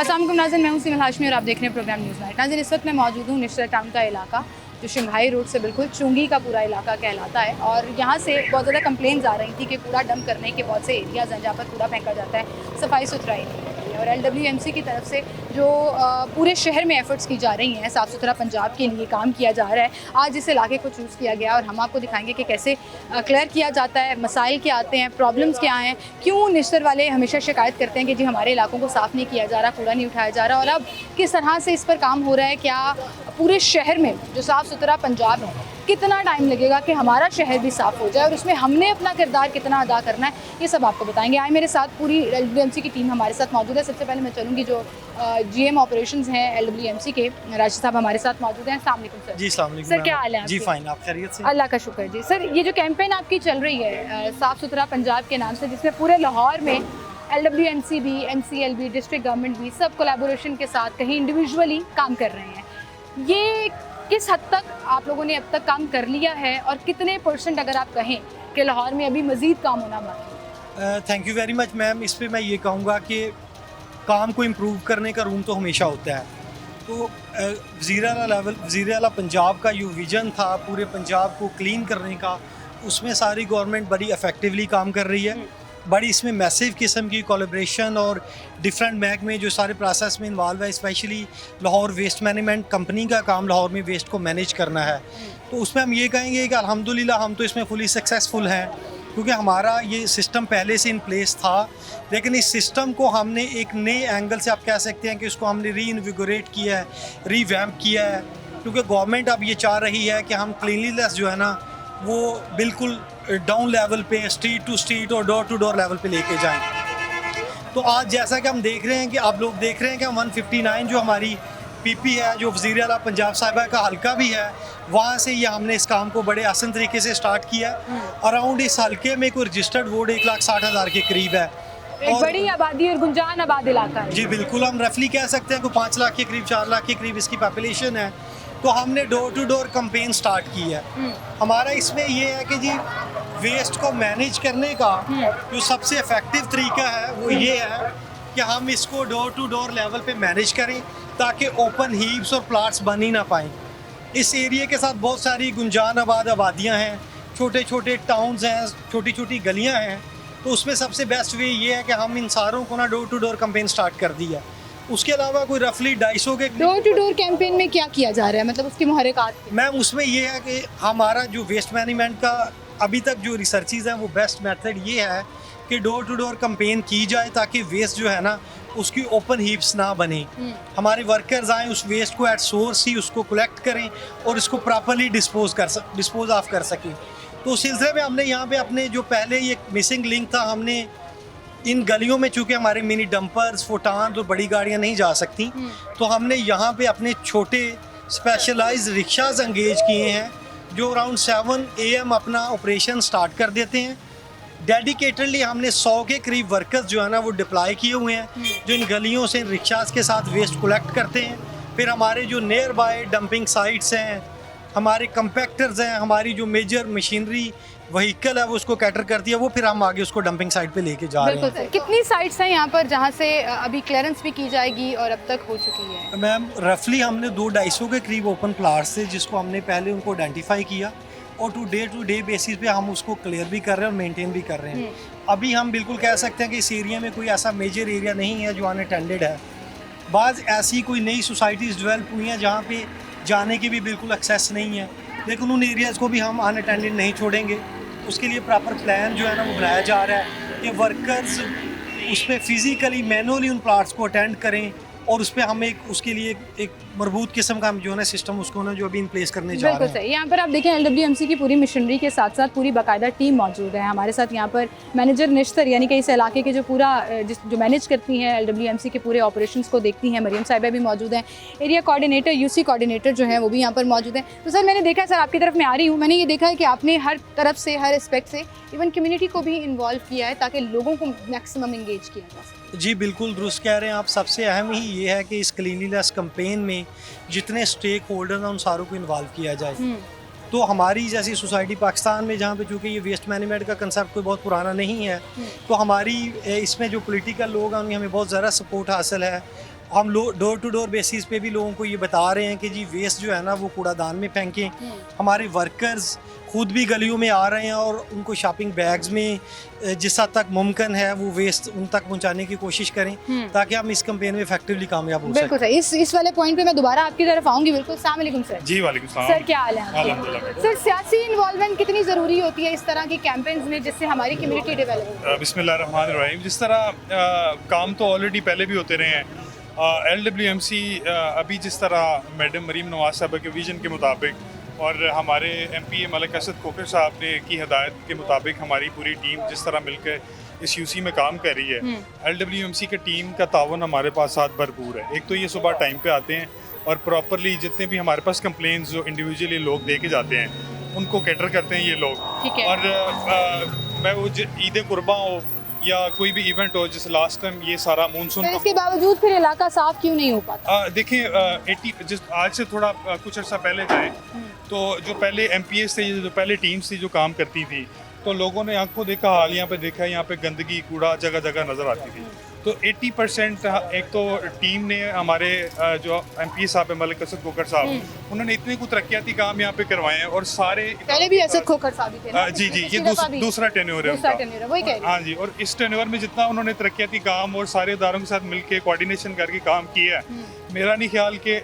अस्सलाम वालेकुम नाज़रीन, मैं हूं सिमल हाशमी और आप देख रहे हैं प्रोग्राम न्यूज़ नाइट। नाज़रीन, इस वक्त मैं मौजूद हूं निश्तर टाउन का इलाका जो शंघाई रोड से बिल्कुल चुंगी का पूरा इलाका कहलाता है और यहाँ से बहुत ज़्यादा कंप्लेंट्स आ रही थी कि कूड़ा डंप करने के बहुत से एरियाज़ हैं जहाँ पर कूड़ा फेंका जाता है, सफाई सुथराई नहीं होती है। और LWMC की तरफ से जो पूरे शहर में एफ़र्ट्स की जा रही हैं, साफ़ सुथरा पंजाब के लिए काम किया जा रहा है। आज इस इलाके को चूज़ किया गया और हम आपको दिखाएंगे कि कैसे क्लियर किया जाता है, मसाइल क्या आते हैं, प्रॉब्लम्स क्या हैं, क्यों निश्तर वाले हमेशा शिकायत करते हैं कि जी हमारे इलाकों को साफ़ नहीं किया जा रहा, कूड़ा नहीं उठाया जा रहा, और अब किस तरह से इस पर काम हो रहा है। क्या पूरे शहर में जो साफ़ सुथरा पंजाब है, कितना टाइम लगेगा कि हमारा शहर भी साफ़ हो जाए और उसमें हमने अपना किरदार कितना अदा करना है, ये सब आपको बताएंगे। आए मेरे साथ पूरी LWMC की टीम हमारे साथ मौजूद है। सबसे पहले मैं चलूँगी जो GM ऑपरेशंस हैं LWMC के, राशिद साहब हमारे साथ मौजूद हैं। अस्सलाम वालेकुम सर। जी अस्सलाम वालेकुम सर, क्या हाल है? जी फाइन, आप खैरियत से? अल्लाह का शुक्र जी। सर, ये जो कैंपेन आपकी चल रही है साफ़ सुथरा पंजाब के नाम से, जिसमें पूरे लाहौर में LWMC भी, MCL भी, डिस्ट्रिक्ट गवर्नमेंट भी सब कोलैबोरेशन के साथ कहीं इंडिविजुअली काम कर रहे हैं, ये किस हद तक आप लोगों ने अब तक काम कर लिया है और कितने % अगर आप कहें कि लाहौर में अभी मज़ीद काम होना बाकी है? Thank you very much ma'am. इस पे मैं ये कहूँगा कि काम को इम्प्रूव करने का रूम तो हमेशा होता है। तो वज़ीर आला पंजाब का जो विज़न था पूरे पंजाब को क्लीन करने का, उसमें सारी गवर्नमेंट बड़ी इफ़ेक्टिवली काम कर रही है। बड़ी इसमें मैसिव किस्म की कोलैबोरेशन और डिफरेंट महकमे जो सारे प्रोसेस में इन्वॉल्व है, specially Lahore waste management company का काम लाहौर में वेस्ट को मैनेज करना है। तो उसमें हम ये कहेंगे कि अल्हम्दुलिल्लाह हम तो इसमें फुली सक्सेसफुल हैं, क्योंकि हमारा ये सिस्टम पहले से इन प्लेस था, लेकिन इस सिस्टम को हमने एक नए एंगल से आप कह सकते हैं कि उसको हमने रीइन्विगोरेट किया है, रीवैम्प किया है, क्योंकि गवर्नमेंट अब ये चाह रही है कि हम क्लीनलीनेस जो है ना वो बिल्कुल डाउन लेवल पे, स्ट्रीट टू स्ट्रीट और डोर टू डोर लेवल पे लेके जाएं। तो आज जैसा कि हम देख रहे हैं कि आप लोग देख रहे हैं कि 159 जो हमारी PP है, जो वज़ीर आला पंजाब साहिबा का हल्का भी है, वहाँ से ये हमने इस काम को बड़े आसान तरीके से स्टार्ट किया। अराउंड इस हल्के में कोई रजिस्टर्ड वोट 1,60,000 के करीब है। एक बड़ी आबादी और गुंजान आबाद इलाका है। जी बिल्कुल, हम रफली कह सकते हैं कि 5 लाख के करीब, 4 लाख के करीब इसकी पॉपुलेशन है। तो हमने door to door campaign start की है। हमारा इसमें ये है कि जी वेस्ट को मैनेज करने का जो सबसे इफ़ेक्टिव तरीका है वो ये है कि हम इसको डोर टू डोर लेवल पे मैनेज करें, ताकि ओपन हीप्स और प्लाट्स बन ही ना पाएँ। इस एरिया के साथ बहुत सारी गुंजान आबाद आबादियाँ हैं, छोटे छोटे टाउन्स हैं, छोटी छोटी गलियाँ हैं। तो उसमें सबसे बेस्ट वे ये है कि हम इन सारों को ना door to door campaign start कर दिया। उसके अलावा कोई रफली 250 के डोर टू डोर कैंपेन में क्या किया जा रहा है, मतलब उसकी मुहर्रिकात? मैम उसमें ये है कि हमारा जो वेस्ट मैनेजमेंट का अभी तक जो रिसर्चेज हैं वो बेस्ट मेथड ये है कि डोर टू डोर कैंपेन की जाए, ताकि वेस्ट जो है ना उसकी ओपन हीप्स ना बने। हमारे वर्कर्स आएँ, उस वेस्ट को एट सोर्स ही उसको कलेक्ट करें और इसको प्रॉपरली डिस्पोज ऑफ कर सकें। तो उस सिलसिले में हमने यहाँ पे अपने जो पहले ये मिसिंग लिंक था, हमने इन गलियों में चूँकि हमारे मिनी डंपर्स, फुटान और बड़ी गाड़ियाँ नहीं जा सकती, तो हमने यहाँ पे अपने छोटे स्पेशलाइज रिक्शाज इंगेज किए हैं, जो अराउंड 7 AM अपना ऑपरेशन स्टार्ट कर देते हैं। डेडिकेटेडली हमने 100 के करीब वर्कर्स जो है ना वो डिप्लॉय किए हुए हैं, जो इन गलियों से इन रिक्शाज के साथ वेस्ट कलेक्ट करते हैं। फिर हमारे जो नियर बाय डंपिंग साइट्स हैं, हमारे कंपैक्टर्स हैं, हमारी जो मेजर मशीनरी व्हीकल है वो उसको कैटर करती है, वो फिर हम आगे उसको डंपिंग साइट पे लेके जा रहे हैं। कितनी साइट्स हैं यहाँ पर जहाँ से अभी क्लियरेंस भी की जाएगी और अब तक हो चुकी है? मैम रफली हमने 200-250 के करीब ओपन प्लाट्स थे, जिसको हमने पहले उनको आइडेंटिफाई किया और टू डे बेसिस पे हम उसको क्लियर भी कर रहे हैं और मेंटेन भी कर रहे हैं। अभी हम बिल्कुल कह सकते हैं कि इस एरिया में कोई ऐसा मेजर एरिया नहीं है जो अनअटेंडेड है। बाज़ ऐसी कोई नई सोसाइटीज़ डेवलप हुई हैं जहाँ पे जाने की भी बिल्कुल एक्सेस नहीं है, लेकिन उन एरियाज़ को भी हम अनअटेंडेड नहीं छोड़ेंगे। उसके लिए प्रॉपर प्लान जो है ना वो बनाया जा रहा है कि वर्कर्स उस पर फिज़िकली मैनुअली उन प्लाट्स को अटेंड करें और उस पर हम उसके लिए एक मरबूत किस्म का जो है ना सिस्टम उसको ना जो अभी इन प्लेस करने जा रहे हैं। बिल्कुल सही। यहाँ पर आप देखें LWMC की पूरी मशीनरी के साथ साथ पूरी बाकायदा टीम मौजूद है हमारे साथ। यहाँ पर मैनेजर निश्तर यानी कि इस इलाके के जो पूरा जो मैनेज करती हैं LWMC के पूरे ऑपरेशंस को देखती हैं, मरियम साहिबा भी मौजूद हैं। एरिया कोऑर्डिनेटर, UC कोऑर्डिनेटर जो है वो भी यहाँ पर मौजूद हैं। तो सर मैंने देखा है, सर आपकी तरफ मैं आ रही हूँ, मैंने ये देखा है कि आपने हर तरफ से, हर एस्पेक्ट से इवन कम्युनिटी को भी इन्वॉल्व किया है ताकि लोगों को मैक्सिमम इंगेज किया जा सके। जी बिल्कुल दुरुस्त कह रहे हैं आप। सबसे अहम ही ये है कि इस क्लीनलीनेस कैंपेन में जितने स्टेक होल्डर हैं उन सारों को इन्वॉल्व किया जाए। तो हमारी जैसी सोसाइटी पाकिस्तान में, जहाँ पे चूँकि ये वेस्ट मैनेजमेंट का कंसेप्ट कोई बहुत पुराना नहीं है, तो हमारी इसमें जो पॉलिटिकल लोग हैं उनकी हमें बहुत ज़्यादा सपोर्ट हासिल है। हम लोग डोर टू डोर बेसिस पे भी लोगों को ये बता रहे हैं कि जी वेस्ट जो है ना वो कूड़ादान में फेंकें। हमारे वर्कर्स खुद भी गलियों में आ रहे हैं और उनको शॉपिंग बैग्स में जिस हद तक मुमकिन है वो वेस्ट उन तक पहुंचाने की कोशिश करें ताकि हम इस कैंपेन में इफेक्टिवली कामयाब हो बिल्कुल सकें। सही। इस वाले पॉइंट पे मैं दोबारा आपकी तरफ आऊंगी। बिल्कुल। अस्सलाम वालेकुम सर। जी वालेकुम सलाम। सर क्या हाल है आपके? अल्हम्दुलिल्लाह। सर सियासी इन्वॉल्वमेंट कितनी ज़रूरी होती है इस तरह की कैंपेन्स में जिससे हमारी कम्युनिटी डेवलप हो? बिस्मिल्लाहिर्रहमानिर्रहीम। जिस तरह काम तो ऑलरेडी पहले भी होते रहे हैं, LWMC अभी जिस तरह मैडम मरीम नवाज साहब के विजन के मुताबिक और हमारे MP मलिक असद खोखर साहब ने की हदायत के मुताबिक हमारी पूरी टीम जिस तरह मिलकर इस UC में काम कर रही है, LWMC के टीम का तावन हमारे पास साथ भरपूर है। एक तो ये सुबह टाइम पे आते हैं और प्रॉपरली जितने भी हमारे पास कंप्लेंट्स जो इंडिविजुअली लोग दे के जाते हैं उनको कैटर करते हैं ये लोग। ठीक है। और मैं वो ईद कुर्बा हो या कोई भी इवेंट हो, जैसे लास्ट टाइम ये सारा मानसून सर इसके बावजूद फिर इलाका साफ क्यों नहीं हो पाता? देखिए 80 आज से थोड़ा कुछ अर्सा पहले जाएं तो जो पहले MPs थे, जो पहले टीम्स थी जो काम करती थी, तो लोगों ने आंखों देखा, हाल यहाँ पे देखा, यहाँ पे गंदगी कूड़ा जगह जगह नज़र आती थी। तो 80% एक तो टीम ने हमारे जो MP साहब है मलिक असद खोखर साहब, उन्होंने इतने कुछ तरक्याती काम यहाँ पे करवाए हैं और सारे पहले भी असद खोखर साहब ही थे ना? जी ये दूसरा टेन्योर है दूसरा उनका। टेन्योर है, वही कह रही हूँ। हाँ जी, और इस टेन्योर में जितना उन्होंने तरक्याती काम और सारे इदारों के साथ मिलके कोऑर्डिनेशन करके काम किया है, मेरा नहीं ख्याल कि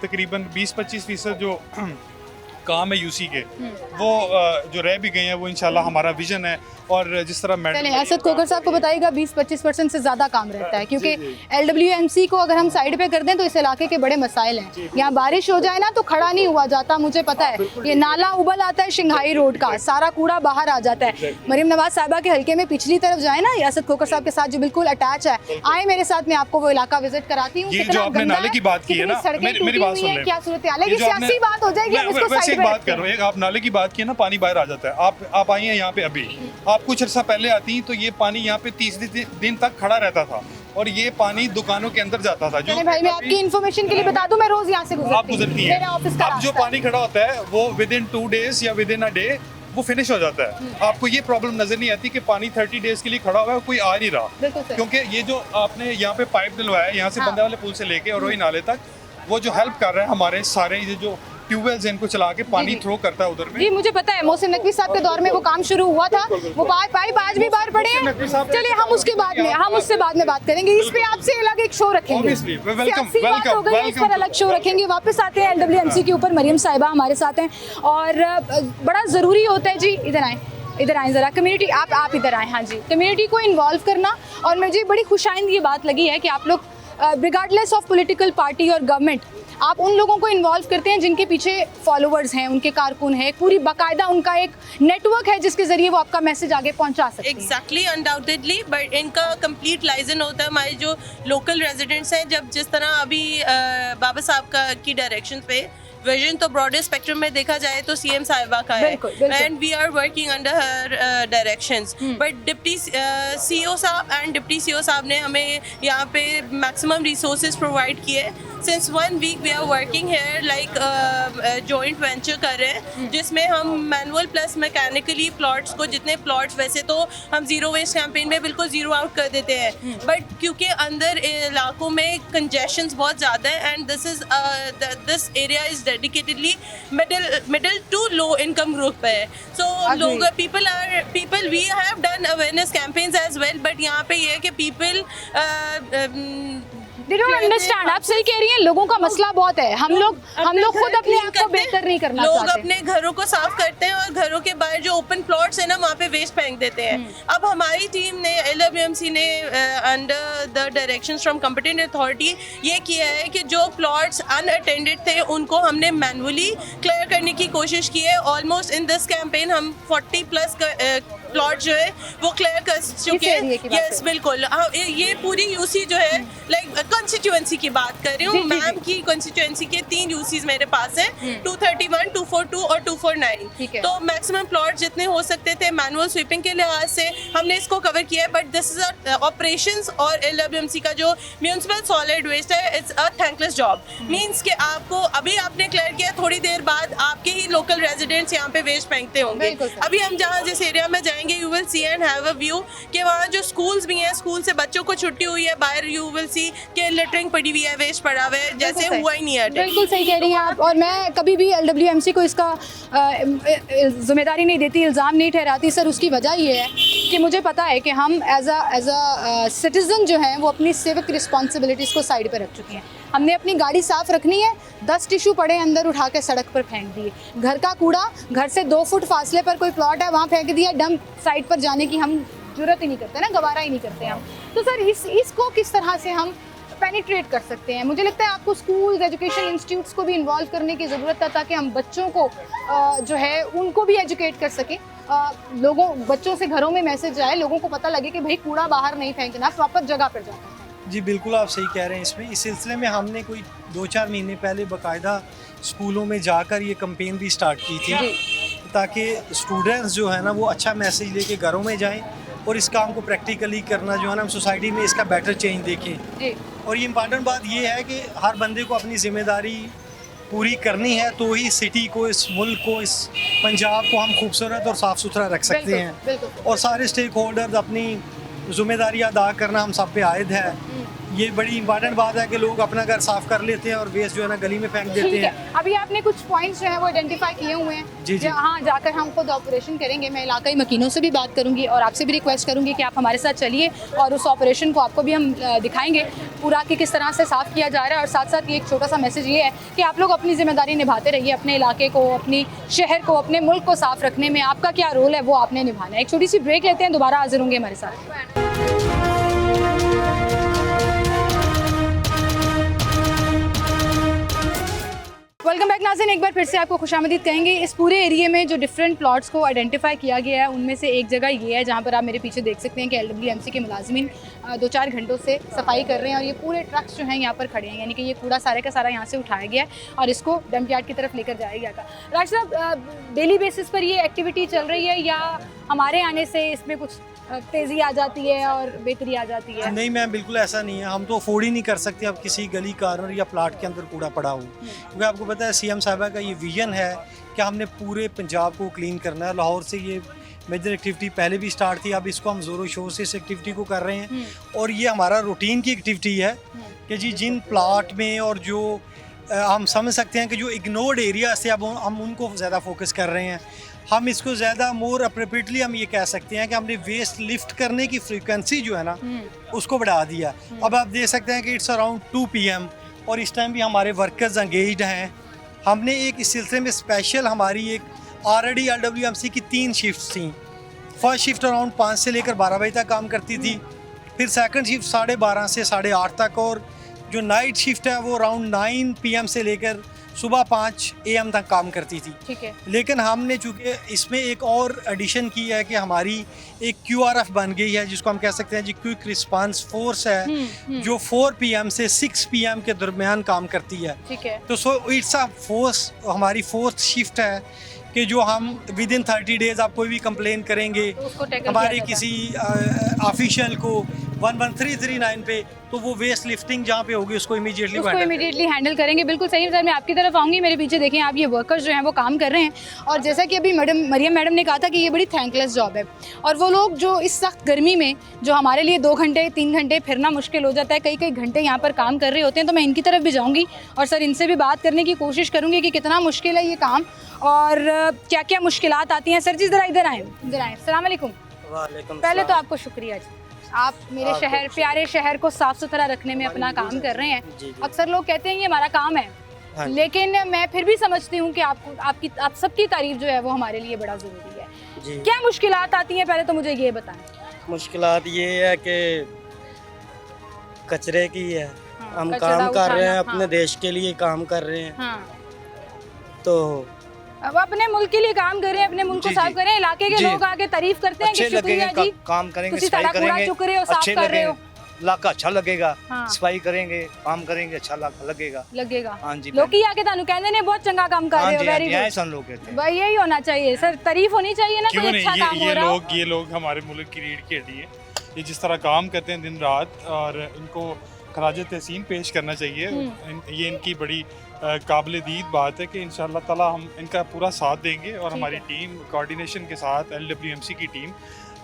तकरीबन 20-25% जो काम है UC के वो जो रह भी गए हैं वो इंशाल्लाह हमारा विजन है। और जिस तरह चलें असद खोखर साहब को बताइएगा 20-25% से ज़्यादा काम रहता है क्योंकि LWMC को अगर हम साइड पे कर दें तो इस इलाके के बड़े मसाइल हैं। यहाँ बारिश हो जाए ना तो खड़ा नहीं हुआ जाता, मुझे पता है। ये नाला उबल आता है शंघाई रोड का, सारा कूड़ा बाहर आ जाता है। मरीम नवाज साहिबा के हल्के में पिछली तरफ जाए ना, असद खोखर साहब के साथ जो बिल्कुल अटैच है, आए मेरे साथ, मैं आपको वो इलाका विजिट कराती हूँ। ये जो आपने नाले की बात की है ना, मेरी बात सुन लें। क्या सूरत हाल है? ये सियासी बात हो जाएगी, हम इसको साइड एक बात कर रहा हूँ, आप नाले की बात की है ना, पानी बाहर आ जाता है। आप आई हैं यहाँ पे अभी, आप कुछ अर्सा पहले आती तो ये पानी यहाँ पे 30 दिन तक खड़ा रहता था और ये पानी दुकानों के अंदर जाता था। जो भाई मैं आपकी इन्फॉर्मेशन के लिए बता दूं, मैं रोज यहाँ से गुजरती है। अब जो पानी खड़ा होता है वो विदिन 2 days या विदिन अ डे वो फिनिश हो जाता है। आपको ये प्रॉब्लम नजर नहीं आती कि पानी 30 डेज के लिए खड़ा हुआ है, कोई आ नहीं रहा, क्योंकि ये जो आपने यहाँ पे पाइप डलवाया है यहाँ से बंदे वाले पुल से लेके और वही नाले तक, वो जो हेल्प कर रहा है हमारे सारे ये जो ट्यूबवेल्स इनको चला के पानी थ्रो करता है उधर में। जी मुझे पता है, मोहसिन नकवी साहब के दौर में वो काम शुरू हुआ था। वो पाइप आज भी बाहर पड़े हैं। चलिए हम उसके बाद में उससे बाद में बात करेंगे। इस पे आपसे अलग एक शो रखेंगे, सियासी बात हो गई है, इस पर अलग शो रखेंगे। वापस आते हैं LWMC के ऊपर। मरियम साहिबा हमारे साथ हैं और बड़ा ज़रूरी होता है जी, इधर आएँ ज़रा, कम्युनिटी आप इधर आएँ। हाँ जी, कम्युनिटी को इन्वॉल्व करना। और मुझे बड़ी खुशाइंद ये बात लगी है कि आप लोग रिगार्डलेस ऑफ पॉलिटिकल पार्टी और गवर्नमेंट, आप उन लोगों को इन्वॉल्व करते हैं जिनके पीछे फॉलोअर्स हैं, उनके कारकुन हैं, पूरी बाकायदा उनका एक नेटवर्क है जिसके जरिए वो आपका मैसेज आगे पहुंचा सकते हैं। एग्जैक्टली, अनडाउटेडली, बट इनका कंप्लीट लाइजन होता है हमारे जो लोकल रेजिडेंट्स हैं। जब जिस तरह अभी बाबा साहब का की डायरेक्शन पे विजन तो ब्रॉडर स्पेक्ट्रम में देखा जाए तो CM साहिबा का है, and we are working under her directions. But deputy CEO साहब एंड डिप्टी CO साहब ने हमें यहाँ पे मैक्सिमम रिसोर्सेज प्रोवाइड किए। Since 1 week we are working here like joint venture कर रहे हैं जिसमें हम मैनुअल प्लस मैकेनिकली प्लॉट्स को, जितने प्लॉट्स वैसे तो हम जीरो वेस्ट कैंपेन में बिल्कुल जीरो आउट कर देते हैं, बट क्योंकि अंदर इलाकों में कंजेशंस बहुत ज़्यादा है and this area is dedicatedly middle to low income group है। सो लोग people we have done awareness campaigns as well, but यहाँ पे ये है कि पीपल They don't understand। आप सही कह रही हैं, लोगों का मसला बहुत है। हम लोग खुद अपने आप को बेहतर नहीं करना चाहते। लोग अपने घरों को साफ करते हैं और घरों के बाहर जो ओपन प्लॉट्स है ना वहाँ पे वेस्ट फेंक देते हैं। अब हमारी टीम ने, LWMC ने under the directions from competent authority ये किया है कि जो प्लॉट्स अनअटेंडेड थे उनको हमने मैनुअली क्लियर करने की कोशिश की है। ऑलमोस्ट इन दिस कैंपेन हम 40+ प्लॉट जो है वो क्लियर कर चुके हैं। यस बिल्कुल, ये पूरी UC जो है लाइक कॉन्स्टिट्यूएंसी की बात कर रही हूँ। मैम की कॉन्स्टिट्यूएंसी के 3 UCs मेरे पास हैं, 231, 242 और 249। तो मैक्सिमम प्लॉट जितने हो सकते थे मैनुअल स्वीपिंग के लिहाज से हमने इसको कवर किया है। बट दिस इज ऑपरेशंस और LWMC का जो म्यूनिसिपल सॉलिड वेस्ट है, it's a thankless job. Means कि आपको अभी आपने क्लियर किया, थोड़ी देर बाद आपके ही लोकल रेजिडेंट्स यहाँ पे वेस्ट फेंकते होंगे। अभी हम जहाँ जिस एरिया में जाएंगे जाएंगे you will see and have a view कि वहाँ जो स्कूल्स भी हैं, स्कूल से बच्चों को छुट्टी हुई है, बाहर यू विल सी कि लिटरिंग पड़ी हुई है, वेस्ट पड़ा हुआ है, जैसे हुआ ही नहीं है। बिल्कुल सही कह रही हैं आप। और मैं कभी भी LWMC को इसका जिम्मेदारी नहीं देती, इल्ज़ाम नहीं ठहराती सर। उसकी वजह ये है कि मुझे पता है कि हम एज अ सिटीज़न जो हैं वो अपनी सिविक रिस्पॉन्सिबिलिटीज़ को साइड पर रख चुके हैं। हमने अपनी गाड़ी साफ़ रखनी है, 10 टिश्यू पड़े अंदर उठा के सड़क पर फेंक दिए। घर का कूड़ा, घर से 2 फुट फासले पर कोई प्लॉट है वहाँ फेंक दिया। डंप साइट पर जाने की हम जरूरत ही नहीं करते ना, गवारा ही नहीं करते हम। तो सर इसको किस तरह से हम पेनिट्रेट कर सकते हैं? मुझे लगता है आपको स्कूल्स, एजुकेशन इंस्टीट्यूट्स को भी इन्वॉल्व करने की ज़रूरत है ताकि हम बच्चों को जो है उनको भी एजुकेट कर सकें। बच्चों से घरों में मैसेज जाए, लोगों को पता लगे कि भाई कूड़ा बाहर नहीं फेंकना, प्रॉपर जगह पर जाना है। जी बिल्कुल, आप सही कह रहे हैं। इसमें इस सिलसिले में हमने कोई 2-4 महीने पहले बाकायदा स्कूलों में जाकर ये कैंपेन भी स्टार्ट की थी ताकि स्टूडेंट्स जो है ना वो अच्छा मैसेज लेके घरों में जाएं और इस काम को प्रैक्टिकली करना जो है ना हम सोसाइटी में इसका बेटर चेंज देखें। और ये इम्पॉर्टेंट बात ये है कि हर बंदे को अपनी ज़िम्मेदारी पूरी करनी है तो ही सिटी को, इस मुल्क को, इस पंजाब को हम खूबसूरत और साफ़ सुथरा रख सकते हैं। और सारे स्टेक होल्डर्स अपनी ज़िम्मेदारी अदा करना हम सब पे आयद है। ये बड़ी इंपॉर्टेंट बात है कि लोग अपना घर साफ कर लेते हैं और वेस्ट जो है ना गली में फेंक देते हैं। अभी आपने कुछ पॉइंट्स जो है वो आइडेंटिफाई किए हुए हैं जी। हाँ, जाकर हम खुद ऑपरेशन करेंगे। मैं इलाकाई मकीनों से भी बात करूंगी और आपसे भी रिक्वेस्ट करूंगी कि आप हमारे साथ चलिए और उस ऑपरेशन को आपको भी हम दिखाएंगे पूरा कि किस तरह से साफ़ किया जा रहा है। और साथ साथ ये एक छोटा सा मैसेज ये है कि आप लोग अपनी जिम्मेदारी निभाते रहिए, अपने इलाके को, अपनी शहर को, अपने मुल्क को साफ़ रखने में आपका क्या रोल है वो आपने निभाना है। एक छोटी सी ब्रेक लेते हैं, दोबारा हाजिर होंगे हमारे साथ। वेलकम बैक नाज़रीन, एक बार फिर से आपको खुशामदीद कहेंगे। इस पूरे एरिया में जो डिफरेंट प्लॉट्स को आइडेंटिफाई किया गया है उनमें से एक जगह ये है जहाँ पर आप मेरे पीछे देख सकते हैं कि LWMC के मुलाजमीन 2-4 घंटों से सफाई कर रहे हैं और ये पूरे ट्रक्स जो हैं यहाँ पर खड़े हैं, यानी कि ये कूड़ा सारे का सारा यहाँ से उठाया गया है और इसको डंप यार्ड की तरफ लेकर जाया गया था। राज साहब, डेली बेसिस पर ये एक्टिविटी चल रही है या हमारे आने से इसमें कुछ तेज़ी आ जाती है और बेहतरी आ जाती है? नहीं मैम, बिल्कुल ऐसा नहीं है। हम तो अफोर्ड ही नहीं कर सकते अब किसी गली कार्नर या प्लाट के अंदर कूड़ा पड़ा हो, क्योंकि आपको पता है CM साहबा का ये विजन है कि हमने पूरे पंजाब को क्लीन करना है। लाहौर से ये मेजर एक्टिविटी पहले भी स्टार्ट थी, अब इसको हम ज़ोरों शोर से इस एक्टिविटी को कर रहे हैं और ये हमारा रूटीन की एक्टिविटी है कि जी जिन प्लाट में और जो हम समझ सकते हैं कि जो इग्नोर्ड एरिया से अब हम उनको ज़्यादा फोकस कर रहे हैं। हम इसको ज़्यादा मोर अप्रोप्रिएटली हम ये कह सकते हैं कि हमने वेस्ट लिफ्ट करने की फ्रीक्वेंसी जो है ना उसको बढ़ा दिया। अब आप देख सकते हैं कि इट्स अराउंड 2 PM और इस टाइम भी हमारे वर्कर्स एंगेज्ड हैं। हमने एक इस सिलसिले में स्पेशल हमारी एक ऑलरेडी LWMC की 3 शिफ्ट्स थी। फर्स्ट शिफ्ट अराउंड 5 से लेकर 12 बजे तक काम करती थी, फिर सेकंड शिफ्ट 12:30 से 8:30 तक और जो नाइट शिफ्ट है वो अराउंड 9 PM से लेकर सुबह 5 AM तक काम करती थी। ठीक है। लेकिन हमने चूँकि इसमें एक और एडिशन की है कि हमारी एक QRF बन गई है जिसको हम कह सकते हैं जी क्विक रिस्पांस फोर्स है जो 4 PM से 6 PM के दरमियान काम करती है। ठीक है। तो सो इट्स अ फोर्स, हमारी 4th शिफ्ट है कि जो हम विद इन 30 डेज आप कोई भी कंप्लेन करेंगे तो हमारे किसी ऑफिशियल को 11339 पे, तो वो वेस्ट लिफ्टिंग जहाँ पे होगी उसको इमीडिएटली हैंडल करेंगे। बिल्कुल सही सर, मैं आपकी तरफ आऊँगी। मेरे पीछे देखें आप, ये वर्कर्स जो हैं वो काम कर रहे हैं और जैसा कि अभी मरियम मैडम ने कहा था कि ये बड़ी थैंकलेस जॉब है और वो लोग जो इस सख्त गर्मी में जो हमारे लिए 2 घंटे 3 घंटे फिरना मुश्किल हो जाता है, कई घंटे यहाँ पर काम कर रहे होते हैं, तो मैं इनकी तरफ भी जाऊँगी और सर इनसे भी बात करने की कोशिश करूँगी कि कितना मुश्किल है ये काम और क्या क्या मुश्किलात आती हैं। सर जी ज़रा इधर आएँ। अस्सलाम वालेकुम। पहले तो आपको शुक्रिया जी, आप मेरे शहर, प्यारे शहर को साफ सुथरा रखने में अपना काम कर रहे हैं। अक्सर लोग कहते हैं ये हमारा काम है, लेकिन मैं फिर भी समझती हूँ कि आप सबकी तारीफ जो है वो हमारे लिए बड़ा ज़रूरी है। क्या मुश्किलात आती हैं, पहले तो मुझे ये बताएं। मुश्किलात ये है कि कचरे की है। हम काम कर रहे हैं, अपने देश के लिए काम कर रहे हैं, तो अब अपने मुल्क के लिए काम कर रहे हैं, अपने मुल्क को साफ कर रहे हैं। इलाके के लोग आके तारीफ करते हैं कि शुक्रिया जी, काम करेंगे, सफाई करेंगे, चुक रहे हो, साफ कर रहे हो, इलाका अच्छा लगेगा। सफाई करेंगे, काम करेंगे, अच्छा लगेगा। हाँ जी, लोग आके तानू कहंदे ने बहुत चंगा काम कर रहे हो, वेरी गुड। सन लोग कहते हैं भाई यही होना चाहिए सर, तारीफ होनी चाहिए ना, कोई अच्छा काम हो रहा है। ये लोग हमारे मुल्क की रीढ़ की हड्डी है। ये जिस तरह काम करते हैं दिन रात और इनको खराज तहसीन पेश करना चाहिए। ये इनकी बड़ी काबिल दीद बात है कि इंशाअल्लाह ताला हम इनका पूरा साथ देंगे और हमारी टीम कोऑर्डिनेशन के साथ LWMC की टीम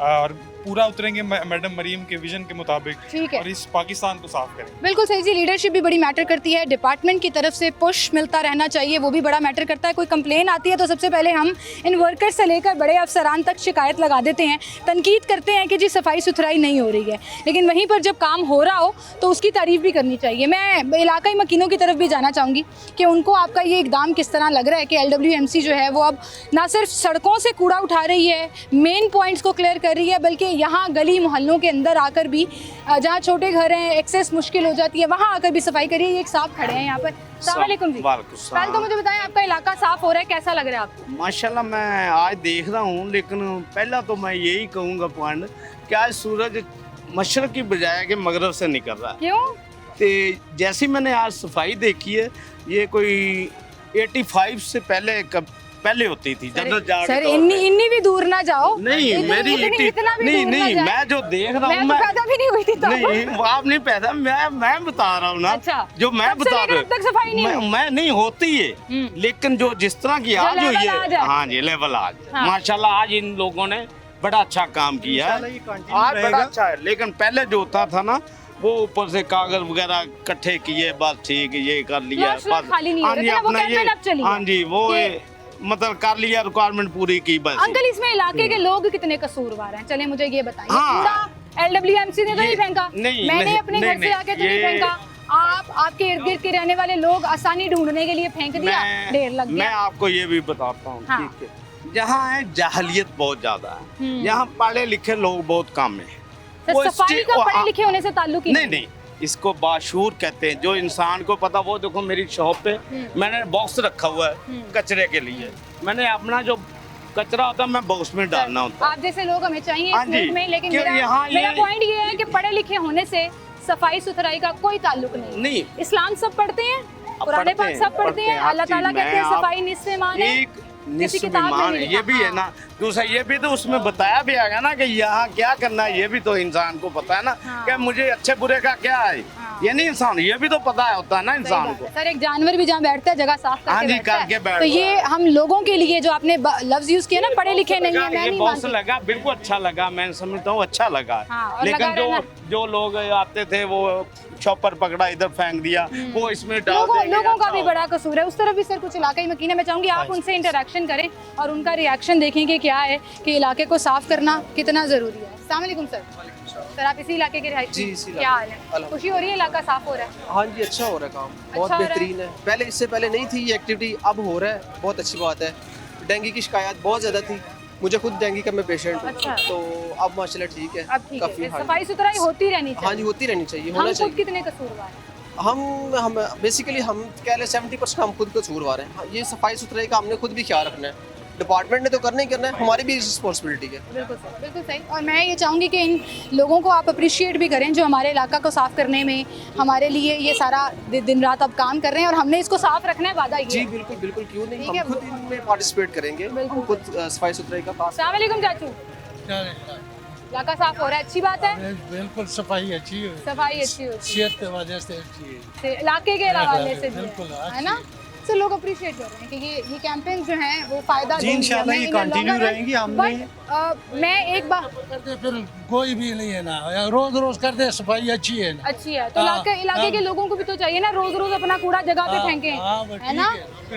और पूरा उतरेंगे मैडम मरीम के विजन के मुताबिक और इस पाकिस्तान को साफ करेंगे। बिल्कुल सही जी, लीडरशिप भी बड़ी मैटर करती है, डिपार्टमेंट की तरफ से पुश मिलता रहना चाहिए, वो भी बड़ा मैटर करता है। कोई कंप्लेन आती है तो सबसे पहले हम इन वर्कर्स से लेकर बड़े अफसरान तक शिकायत लगा देते हैं, तनकीद करते हैं कि जी सफाई सुथराई नहीं हो रही है, लेकिन वहीं पर जब काम हो रहा हो तो उसकी तारीफ भी करनी चाहिए। मैं इलाकाई मकीनों की तरफ भी जाना चाहूँगी कि उनको आपका ये इकदाम किस तरह लग रहा है कि LWMC जो है वो अब ना सिर्फ सड़कों से कूड़ा उठा रही है, मेन पॉइंट्स को क्लियर कर रही है, बल्कि यहाँ गली मोहल्लों के अंदर आकर भी जहाँ छोटे घर हैं, एक्सेस मुश्किल हो जाती है, वहाँ आकर भी सफाई करिए। ये एक साहब खड़े हैं यहाँ पर। अस्सलाम वालेकुम जी। पहले तो मुझे बताएं आपका इलाका साफ हो रहा है, कैसा लग रहा है आपको? माशाल्लाह मैं आज देख रहा हूँ, लेकिन पहला तो मैं यही कहूँगा पॉइंट कि आज सूरज मशरक़ की बजाय के मगरब से निकल रहा है। क्यों? तो जैसी मैंने आज सफाई देखी है, ये कोई 85 से पहले होती थी। सर इन्नी भी दूर ना जाओ। नहीं मेरी नहीं मैं जो देख रहा हूँ, मैं पैदा भी नहीं हुई थी नहीं आप नहीं पैदा, मैं बता रहा हूँ ना। अच्छा, जो मैं बता रहा हूँ मैं नहीं होती है, लेकिन जो जिस तरह की आज हुई है, हाँ जी लेवल आज माशाल्लाह आज इन लोगों ने बड़ा अच्छा काम किया है, आज बड़ा अच्छा है। लेकिन पहले जो होता था ना, वो ऊपर से कागज वगैरह इकट्ठे किए, बस ठीक ये कर लिया, बस हाँ जी अपना ये हाँ जी वो मतलब कर लिया, रिक्वायरमेंट पूरी की बस। अंकल इसमें इलाके के लोग कितने कसूरवार हैं, चले मुझे ये बताइए। पूरा LWMC ने तो नहीं फेंका, मैंने अपने घर से आके तो नहीं फेंका, आपके इर्द गिर्द के रहने वाले लोग आसानी ढूंढने के लिए फेंक दिया, ढेर लग गया। मैं आपको ये भी बताता हूँ, ठीक है, जहाँ है जाहलियत बहुत ज्यादा है, यहाँ पढ़े लिखे लोग बहुत कम है। सफाई का पढ़े लिखे होने से ताल्लुक ही नहीं, इसको बाशूर कहते हैं। जो इंसान को पता, वो देखो मेरी शॉप पे मैंने बॉक्स रखा हुआ है कचरे के लिए, मैंने अपना जो कचरा होता है मैं बॉक्स में डालना होता है। आप जैसे लोग हमें चाहिए में, लेकिन मेरा पॉइंट ये है कि पढ़े लिखे होने से सफाई सुथराई का कोई ताल्लुक नहीं। इस्लाम सब पढ़ते हैं, कुरान पाक सब पढ़ते हैं, अल्लाह ताला कहते हैं सफाई निस्फ़ ईमान है, निस्फ़ ईमान ये भी है ना। दूसरा ये भी तो उसमें बताया भी आएगा ना कि यहाँ क्या करना है, ये भी तो इंसान को पता है ना कि मुझे अच्छे बुरे का क्या है, ये नहीं इंसान, ये भी तो पता होता है ना इंसान को। सर एक जानवर भी जहाँ बैठता है जगह साफ करके बैठता है, तो ये हम लोगों के लिए जो आपने लफ्ज यूज किया ना पढ़े लिखे नहीं है, मैं नहीं बहुत लगा, बिल्कुल अच्छा लगा, मैं समझता हूँ अच्छा लगा। लेकिन जो लोग आते थे वो चॉपर पकड़ा इधर फेंक दिया, वो इसमें डाल देंगे। लोगों का भी बड़ा कसूर है। उस तरफ भी सर कुछ इलाकाई मकीन है, मैं चाहूंगी आप उनसे इंटरेक्शन करें और उनका रिएक्शन देखें कि क्या है कि इलाके को साफ करना कितना जरूरी है। अस्सलाम वालेकुम सर। सर आप इसी इलाके के रहायशी, क्या हाल है? खुशी हो रही है, इलाका साफ हो रहा है? हाँ जी अच्छा हो रहा है काम, बहुत बेहतरीन है। पहले इससे पहले नहीं थी ये एक्टिविटी, अब हो रहा है, बहुत अच्छी बात है। डेंगू की शिकायत बहुत ज़्यादा थी, मुझे खुद डेंगू का मैं पेशेंट हूँ। अच्छा। तो अब माशाल्लाह ठीक है, अब ठीक है। सफाई सुथराई होती रहनी चाहिए। हाँ जी होती रहनी चाहिए, होना चाहिए। कितने कसूरवार हैं? हम बेसिकली हम कह लें 70% हम खुद कसूरवार हैं। ये सफाई सुथराई का हमने खुद भी ख्याल रखना है, डिपार्टमेंट ने तो करना ही करना है, हमारी भी रिस्पॉन्सिबिलिटी है। बिल्कुल सर, बिल्कुल सही। और मैं ये चाहूँगी कि इन लोगों को आप अप्रिशिएट भी करें जो हमारे इलाका को साफ़ करने में हमारे लिए ये सारा दिन रात अब काम कर रहे हैं, और हमने इसको साफ़ रखना है, वादा जी बिल्कुल बिल्कुल, क्यों नहीं, हम खुद इनमें पार्टिसिपेट करेंगे, खुद सफाई सुथराई का। अस्सलाम वालेकुम चाचू, इलाका साफ हो रहा है, अच्छी बात है। बिल्कुल सफाई अच्छी है, सफाई अच्छी होती है, सेहत की वजह से अच्छी है, इलाके के हवाले से बिल्कुल है ना। तो लोग अप्रिशिएट कर रहे हैं कि ये कैंपेन जो हैं वो फायदा जी इंशाल्लाह ये कंटिन्यू रहेंगी। हमने मैं एक बार करते फिर कोई भी नहीं है ना, रोज रोज करते सफाई अच्छी है ना, अच्छी है तो इलाके के लोगों को भी तो चाहिए ना रोज रोज अपना कूड़ा जगह पे फेंकें, है ना।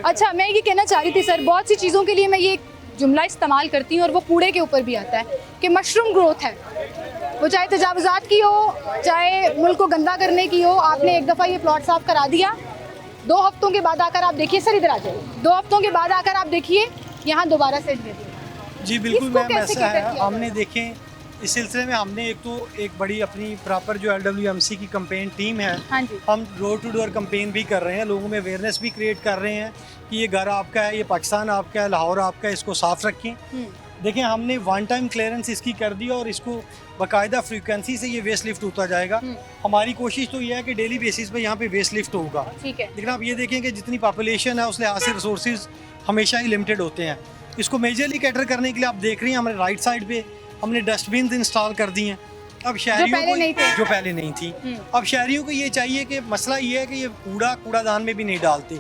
अच्छा मैं ये कहना चाह रही थी सर, बहुत सी चीज़ों के लिए मैं ये जुमला इस्तेमाल करती हूँ और वो कूड़े के ऊपर भी आता है कि मशरूम ग्रोथ है, वो चाहे तजावुज़ात की हो, चाहे मुल्क को गंदा करने की हो। आपने एक दफ़ा ये प्लॉट साफ करा दिया, 2 हफ्तों के बाद आकर आप देखिए, सर इधर आ जाए, 2 हफ्तों के बाद आकर आप देखिए यहाँ दोबारा से जी बिल्कुल मैम ऐसा है। हमने देखें इस सिलसिले में हमने एक बड़ी अपनी प्रॉपर जो LWMC की कैंपेन टीम है, हाँ जी, हम डोर टू डोर कैंपेन भी कर रहे हैं, लोगों में अवेयरनेस भी क्रिएट कर रहे हैं कि ये घर आपका है, ये पाकिस्तान आपका है, लाहौर आपका है, इसको साफ़ रखें। देखें हमने 1 टाइम क्लियरेंस इसकी कर दी और इसको बाकायदा फ्रीक्वेंसी से ये वेस्ट लिफ्ट होता जाएगा। हमारी कोशिश तो ये है कि डेली बेसिस पे यहाँ पे वेस्ट लिफ्ट होगा। ठीक है। लेकिन आप ये देखें कि जितनी पॉपुलेशन है उस लिहाज से रिसोर्सेज हमेशा ही लिमिटेड होते हैं। इसको मेजरली कैटर करने के लिए आप देख रही हैं हमारे राइट साइड पे हमने डस्टबिन इंस्टॉल कर दी हैं अब शहरियों पहले नहीं थे। को जो पहले नहीं थी, अब शहरियों को ये चाहिए कि मसला ये है कि ये कूड़ादान में भी नहीं डालते।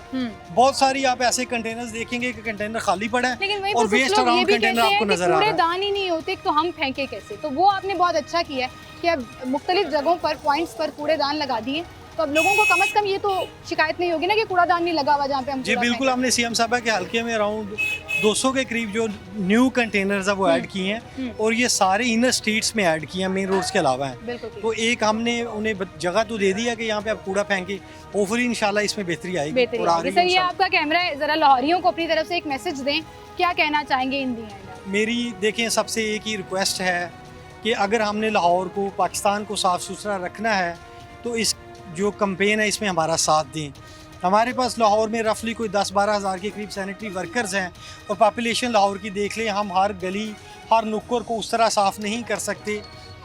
बहुत सारी आप ऐसे कंटेनर्स देखेंगे कि कंटेनर खाली पड़ा है लेकिन वही और पर कुछ वेस्ट लोग ये अराउंड भी कंटेनर कहते हैं आपको कि नजर आ रहा है। कूड़ेदान ही नहीं होते तो हम फेंके कैसे। तो वो आपने बहुत अच्छा किया है कि अब मुख्तलिफ जगहों पर पॉइंट्स पर कूड़ेदान लगा दिए, तो अब लोगों को कम से कम ये तो शिकायत नहीं होगी ना कि कूड़ादान नहीं लगा हुआ जहाँ पे हम जी कूड़ा बिल्कुल, फेंक हमने सीएम साहब के हल्के में अराउंड 200 के करीब जो न्यू कंटेनर्स है वो ऐड किए हैं और ये सारे इनर स्ट्रीट्स में ऐड किए हैं, मेन रोड्स के अलावा हैं। बिल्कुल ठीक। तो एक हमने उन्हें जगह तो दे दी है कि यहाँ पे आप कूड़ा फेंके, होपफुली इंशाल्लाह इसमें बेहतरी आएगी। बेहतरी और आ आएगी। रही सर है ये इंशाल्लाह। आपका कैमरा है, जरा लाहौरियों को अपनी तरफ से एक मैसेज दें, क्या कहना चाहेंगे इन दी एंड? मेरी देखें सबसे एक ही रिक्वेस्ट है कि अगर हमने लाहौर को, पाकिस्तान को साफ़ सुथरा रखना है तो इस जो कैंपेन है इसमें हमारा साथ दें। हमारे पास लाहौर में रफली कोई 10-12 हज़ार के करीब सैनिटरी वर्कर्स हैं और पॉपुलेशन लाहौर की देख लें, हम हर गली हर नुक्कड़ को उस तरह साफ़ नहीं कर सकते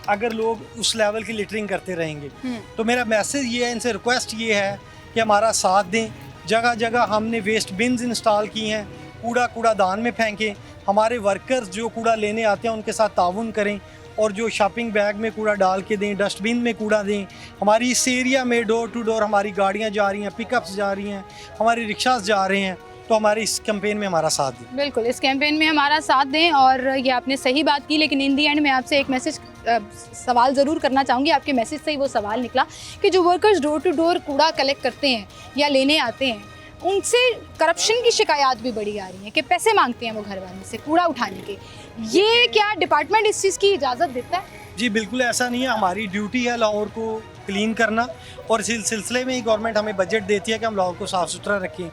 अगर लोग उस लेवल की लिटरिंग करते रहेंगे। तो मेरा मैसेज ये है, इनसे रिक्वेस्ट ये है कि हमारा साथ दें। जगह जगह हमने वेस्ट बिन्स इंस्टॉल की हैं, कूड़ादान में फेंकें। हमारे वर्कर्स जो कूड़ा लेने आते हैं उनके साथ ताउन करें और जो शॉपिंग बैग में कूड़ा डाल के दें, डस्टबिन में कूड़ा दें। हमारी इस एरिया में डोर टू डोर हमारी गाड़ियाँ जा रही हैं, पिकअप्स जा रही हैं, हमारे रिक्शास जा रहे हैं, तो हमारे इस कैंपेन में हमारा साथ दें। बिल्कुल, इस कैंपेन में हमारा साथ दें। और ये आपने सही बात की, लेकिन इन दी एंड मैं आपसे एक मैसेज सवाल ज़रूर करना चाहूँगी। आपके मैसेज से ही वो सवाल निकला कि जो वर्कर्स डोर टू डोर कूड़ा कलेक्ट करते हैं या लेने आते हैं, उनसे करप्शन की शिकायत भी बड़ी आ रही है कि पैसे मांगते हैं वो घर वालों से कूड़ा उठाने के। ये क्या डिपार्टमेंट इस चीज़ की इजाज़त देता है? जी बिल्कुल ऐसा नहीं है, हमारी ड्यूटी है लाहौर को क्लीन करना और इस सिलसिले में ही गवर्नमेंट हमें बजट देती है कि हम लाहौर को साफ़ सुथरा रखें।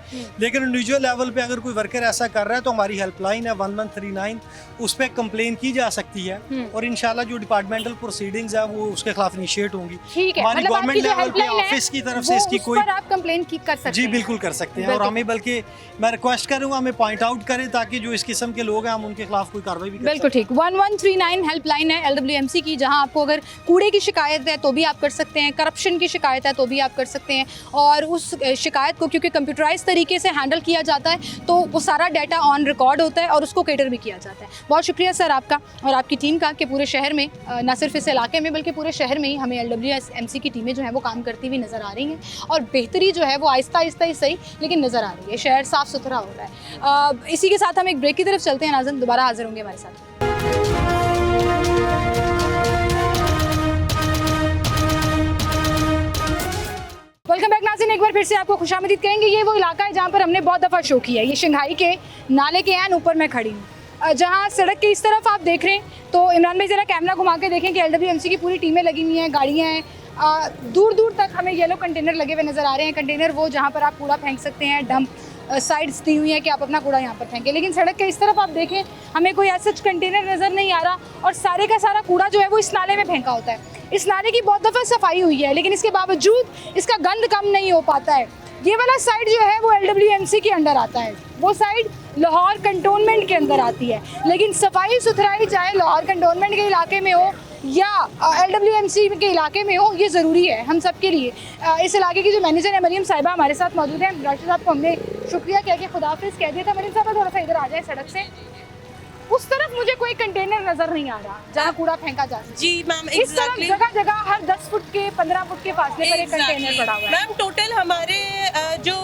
लेकिन इंडिविजुअल लेवल पे अगर कोई वर्कर ऐसा कर रहा है तो हमारी हेल्पलाइन है 1139, उस पर कंप्लेन की जा सकती है और इंशाल्लाह जो डिपार्टमेंटल प्रोसीडिंग्स है वो उसके खिलाफ इनिशिएट होंगी। ठीक है, हमारी मतलब गवर्नमेंट आपकी जो लेवल पे हेल्पलाइन है, ऑफिस की तरफ से वो इसकी उस कोई पर आप कंप्लेन कर सकते जी हैं। बिल्कुल कर सकते हैं और हमें बल्कि मैं रिक्वेस्ट करूँगा हमें पॉइंट आउट करें ताकि जो इस किस्म के लोग हैं हम उनके खिलाफ कोई कार्रवाई भी कर बिल्कुल ठीक। 1139 हेल्पलाइन है LWMC की, जहां आपको अगर कूड़े की शिकायत है तो भी आप कर सकते हैं, करप्शन की शिकायत है तो भी आप कर सकते हैं। और उस शिकायत को क्योंकि कंप्यूटराइज तरीके से हैंडल किया जाता है तो वो सारा डाटा ऑन रिकॉर्ड होता है और उसको केटर भी किया जाता है। बहुत शुक्रिया सर आपका और आपकी टीम का कि पूरे शहर में, न सिर्फ इस इलाके में बल्कि पूरे शहर में ही हमें LWMC की टीमें जो हैं वो काम करती हुई नज़र आ रही हैं और बेहतरी जो है वो आहिस्ता आहिस्ता ही सही लेकिन नज़र आ रही है। शहर साफ़ सुथरा हो रहा है। इसी के साथ हम एक ब्रेक की तरफ चलते हैं। नाज़रीन दोबारा हाजिर होंगे हमारे साथ। वेलकम बैक नाज़रीन, एक बार फिर से आपको खुशामदीद कहेंगे। ये वो इलाका है जहाँ पर हमने बहुत दफ़ा शो किया है। ये शंघाई के नाले के एन ऊपर मैं खड़ी हूँ, जहाँ सड़क के इस तरफ आप देख रहे हैं तो इमरान भाई ज़रा कैमरा घुमा के देखें कि LWMC की पूरी टीमें लगी हुई हैं, गाड़ियाँ हैं। दूर दूर तक हमें येलो कंटेनर लगे हुए नज़र आ रहे हैं। कंटेनर वो जहाँ पर आप कूड़ा फेंक सकते हैं, डंप साइड्स दी हुई हैं कि आप अपना कूड़ा यहाँ पर फेंकें। लेकिन सड़क के इस तरफ आप देखें हमें कोई ऐसा कंटेनर नज़र नहीं आ रहा और सारे का सारा कूड़ा जो है वो इस नाले में फेंका होता है। इस नाले की बहुत दफ़ा सफाई हुई है लेकिन इसके बावजूद इसका गंद कम नहीं हो पाता है। ये वाला साइड जो है वो LWMC के अंडर आता है, वो साइड लाहौर कंटोनमेंट के अंदर आती है। लेकिन सफाई सुथराई चाहे लाहौर कंटोनमेंट के इलाके में हो या LWMC के इलाके में हो, ये ज़रूरी है हम सब के लिए। इस इलाके की जो मैनेजर है मरीम साहिबा हमारे साथ मौजूद है। राशिद साहब को हमने शुक्रिया कह के खुदाफिज कह दिया था। मरीम साहब थोड़ा सा इधर आ जाए सड़क से। उस तरफ मुझे कोई कंटेनर नजर नहीं आ रहा जहाँ कूड़ा फेंका जा सके। जी मैम, इस तरफ जगह जगह हर 10 फुट के 15 फुट के फासले पर एक कंटेनर पड़ा हुआ है। मैम टोटल हमारे जो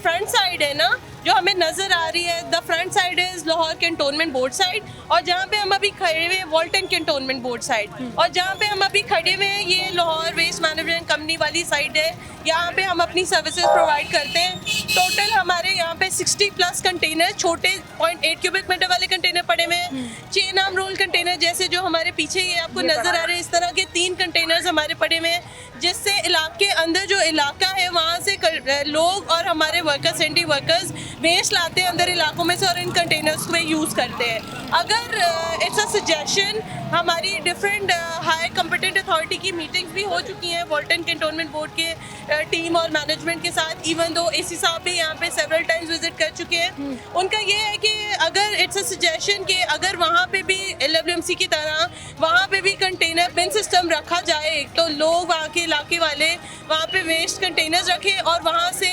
फ्रंट साइड है ना जो हमें नजर आ रही है, the front side is Lahore cantonment board side और जहाँ पे हम अभी खड़े हुए हैं वॉल्टन कैंटोनमेंट बोर्ड साइड और जहाँ पे हम अभी खड़े हुए हैं ये लाहौर वेस्ट मैनेजमेंट कंपनी वाली साइड है। यहाँ पे हम अपनी सर्विसेज प्रोवाइड करते हैं। टोटल हमारे यहाँ पे 60+ कंटेनर, छोटे 0.8 क्यूबिक मीटर वाले कंटेनर पड़े हुए हैं। चेन आर्म रोल कंटेनर जैसे जो हमारे पीछे ये आपको नजर आ रहे हैं, इस तरह के 3 कंटेनर्स हमारे पड़े हुए हैं जिससे इलाके अंदर जो इलाका है वहाँ से लोग और हमारे वर्कर्स, सेंट्री वर्कर्स वेस्ट लाते हैं अंदर इलाकों में से और इन कंटेनर्स को यूज़ करते हैं। अगर इट्स अ सजेशन, हमारी डिफरेंट हाई कॉम्पिटेंट अथॉरिटी की मीटिंग्स भी हो चुकी हैं वॉल्टन कैंटोनमेंट बोर्ड के टीम और मैनेजमेंट के साथ। इवन दो AC साहब भी यहाँ पे सेवरल टाइम्स विजिट कर चुके हैं। उनका ये है कि अगर इट्स अ सजेशन कि अगर वहाँ पे भी LWMC की तरह वहाँ पे भी कंटेनर बिन सिस्टम रखा जाए तो लोग वहाँ के इलाके वाले वहाँ पे वेस्ट कंटेनर्स रखें और वहाँ से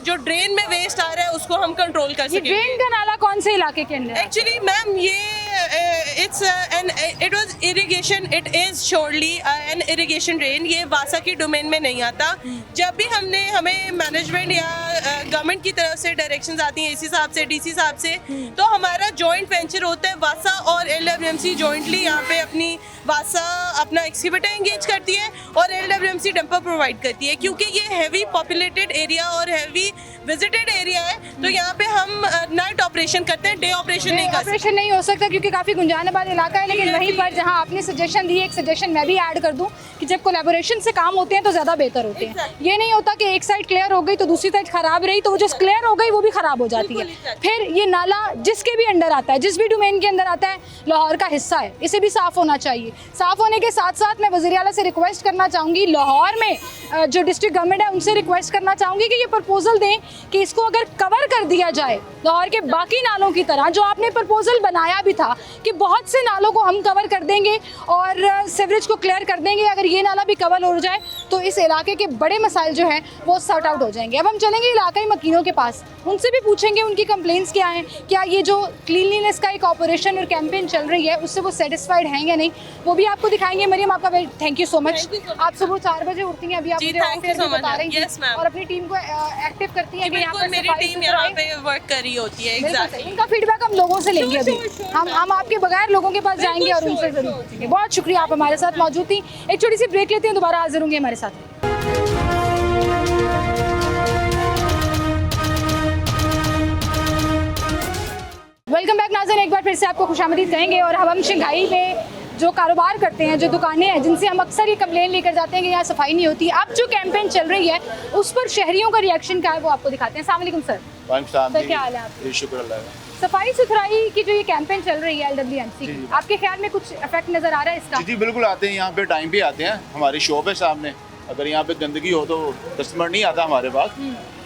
जो ड्रेन में वेस्ट आ रहा है उसको हम कंट्रोल कर सकें। ड्रेन का नाला कौन से इलाके के अंदर? एक्चुअली मैम ये it was irrigation, it is surely an irrigation drain. ये वासा की डोमेन में नहीं आता। जब भी हमें मैनेजमेंट या गवर्नमेंट की तरफ से डायरेक्शंस आती हैं एसी साहब से, डीसी साहब से, तो हमारा जॉइंट वेंचर होता है। वासा और LWMC जॉइंटली यहाँ पे वासा अपना एक्सकेवेटर एंगेज करती है और LWMC डंपर प्रोवाइड करती है। क्योंकि ये हैवी पॉपुलेटेड एरिया और हैवी विजिटेड एरिया है, तो यहाँ पे हम नाइट ऑपरेशन करते हैं, डे ऑपरेशन नहीं कर सकते। ऑपरेशन नहीं हो सकता क्योंकि काफ़ी गुंजानाबाद इलाका है। लेकिन वहीं पर जहाँ आपने सजेशन दी, एक सजेशन मैं भी ऐड कर दूँ कि जब कोलैबोरेशन से काम होते हैं तो ज़्यादा बेहतर होते हैं। ये नहीं होता कि एक साइड क्लियर हो गई तो दूसरी साइड खराब रही, तो वो जो क्लियर हो गई वो भी खराब हो जाती है। फिर ये नाला जिसके भी अंडर आता है, जिस भी डोमेन के अंदर आता है, लाहौर का हिस्सा है, इसे भी साफ़ होना चाहिए। साफ़ होने के साथ साथ मैं वज़ीर आला से रिक्वेस्ट करना चाहूँगी, लाहौर में जो डिस्ट्रिक्ट गवर्नमेंट है उनसे रिक्वेस्ट करना चाहूँगी कि ये प्रपोजल दें कि इसको अगर कवर कर दिया जाए लाहौर के बाकी नालों की तरह, जो आपने प्रपोजल बनाया भी था कि बहुत से नालों को हम कवर कर देंगे और सीवरेज को क्लियर कर देंगे। अगर ये नाला भी कवर हो जाए तो इस इलाके के बड़े मसाइल जो हैं वो सॉर्ट आउट हो जाएंगे। अब हम चलेंगे इलाकाई मकीनों के पास, उनसे भी पूछेंगे उनकी कंप्लेंट्स क्या हैं, क्या ये जो क्लीनलीनेस का एक ऑपरेशन और कैंपेन चल रही है उससे वो सेटिस्फाइड हैं या नहीं, वो भी आपको दिखाएंगे। मरियम, आपका थैंक यू सो मच। आप सुबह 4 बजे उठती हैं, अभी आप मुझे ऑफिस में बता रही हैं, और अपनी टीम को एक्टिव करती हैं कि यहाँ पर मेरी टीम यहाँ पे वर्क कर रही होती है। एग्जैक्टली, इनका फीडबैक हम लोगों से लेंगे। अभी हम आपके बगैर लोगों के पास जाएंगे और उनसे जरूर पूछेंगे। बहुत शुक्रिया, आप हमारे साथ मौजूद थी। एक छोटी सी ब्रेक लेते हैं, दोबारा हाजिर होंगे हमारे साथ। वेलकम बैक नाज़रीन, एक बार फिर से आपको खुशामदीद कहेंगे। और अब हम शंघाई में जो कारोबार करते हैं, जो दुकानें हैं, जिनसे हम अक्सर ये कंप्लेन लेकर जाते हैं कि यहाँ सफाई नहीं होती, अब जो कैंपेन चल रही है उस पर शहरियों का रिएक्शन क्या है वो आपको दिखाते हैं। अस्सलाम वालेकुम सर। सर, क्या हाल है आपका? शुक्र अल्लाह का। सफाई सुथराई की जो ये कैंपेन चल रही है LWMC की, आपके ख्याल में कुछ इफेक्ट नजर आ रहा है इसका? जी बिल्कुल आते हैं, यहाँ पे टाइम पे आते हैं। हमारी शॉप है सामने, अगर यहाँ पे गंदगी हो तो कस्टमर नहीं आता हमारे पास,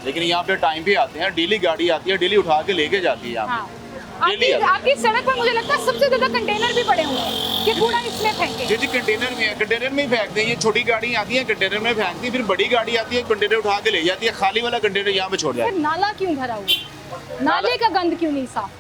लेकिन यहाँ पे टाइम पे आते हैं। डेली गाड़ी आती है, डेली उठा के लेके जाती है यहाँ पे। आपकी सड़क पर मुझे लगता है सबसे ज्यादा कंटेनर भी पड़े हुए हैं कि कूड़ा इसमें फेंके। जी कंटेनर में है, कंटेनर में ही फेंकते हैं। ये छोटी गाड़ी आती है कंटेनर में फेंकती है, फिर बड़ी गाड़ी आती है कंटेनर उठा के ले जाती है, खाली वाला कंटेनर यहाँ पे छोड़ जाती है। नाला क्यों भरा हुआ, नाले का गंद क्यों नहीं साफ,